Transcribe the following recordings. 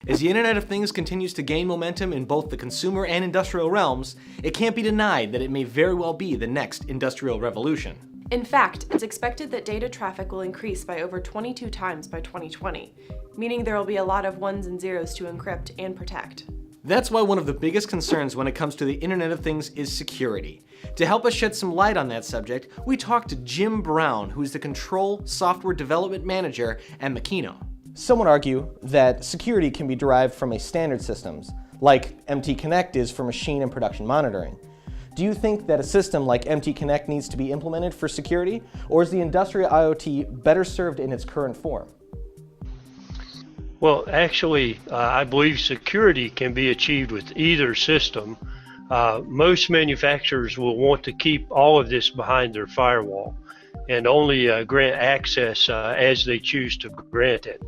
As the Internet of Things continues to gain momentum in both the consumer and industrial realms, it can't be denied that it may very well be the next industrial revolution. In fact, it's expected that data traffic will increase by over 22 times by 2020, meaning there will be a lot of ones and zeros to encrypt and protect. That's why one of the biggest concerns when it comes to the Internet of Things is security. To help us shed some light on that subject, we talked to Jim Brown, who is the Control Software Development Manager at Makino. Some would argue that security can be derived from a standard systems, like MT Connect is for machine and production monitoring. Do you think that a system like MT Connect needs to be implemented for security, or is the industrial IoT better served in its current form? Well, actually, I believe security can be achieved with either system. Most manufacturers will want to keep all of this behind their firewall and only grant access as they choose to grant it.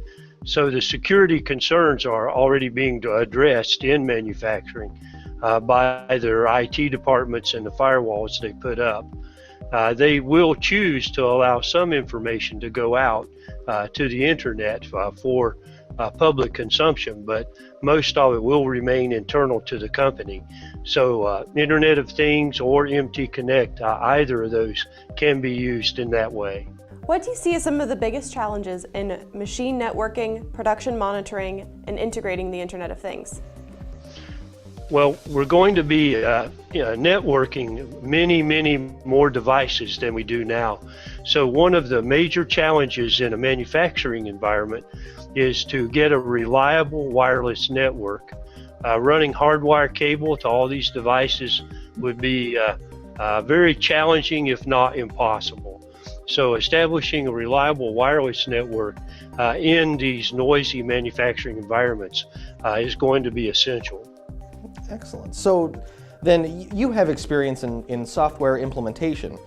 So the security concerns are already being addressed in manufacturing by their IT departments and the firewalls they put up. They will choose to allow some information to go out to the internet for public consumption, but most of it will remain internal to the company. So Internet of Things or MT Connect, either of those can be used in that way. What do you see as some of the biggest challenges in machine networking, production monitoring, and integrating the Internet of Things? Well, we're going to be networking many more devices than we do now. So one of the major challenges in a manufacturing environment is to get a reliable wireless network. Running hardwire cable to all these devices would be very challenging, if not impossible. So establishing a reliable wireless network in these noisy manufacturing environments is going to be essential. Excellent. So then you have experience in software implementation.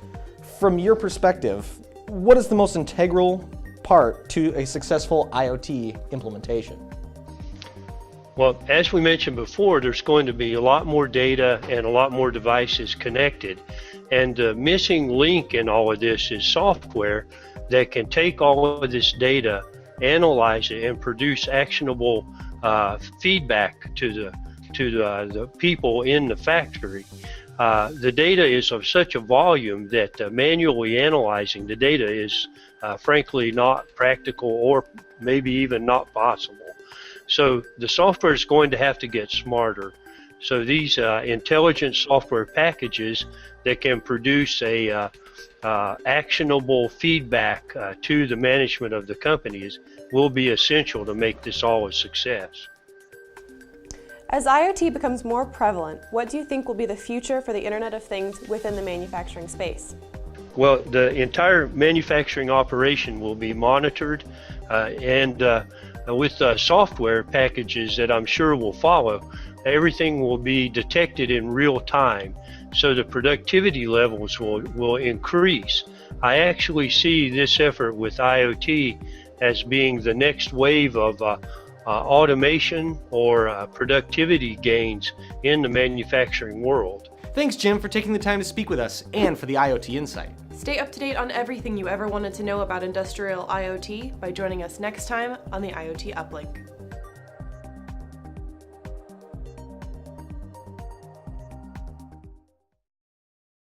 From your perspective, what is the most integral part to a successful IoT implementation? Well, as we mentioned before, there's going to be a lot more data and a lot more devices connected. And the missing link in all of this is software that can take all of this data, analyze it, and produce actionable feedback to the people in the factory. The data is of such a volume that manually analyzing the data is frankly not practical or maybe even not possible. So the software is going to have to get smarter. So these intelligent software packages that can produce a actionable feedback to the management of the companies will be essential to make this all a success. As IoT becomes more prevalent, what do you think will be the future for the Internet of Things within the manufacturing space? Well, the entire manufacturing operation will be monitored and with software packages that I'm sure will follow, everything will be detected in real time, so the productivity levels will increase. I actually see this effort with IoT as being the next wave of automation or productivity gains in the manufacturing world. Thanks, Jim, for taking the time to speak with us and for the IoT insight. Stay up to date on everything you ever wanted to know about industrial IoT by joining us next time on the IoT Uplink.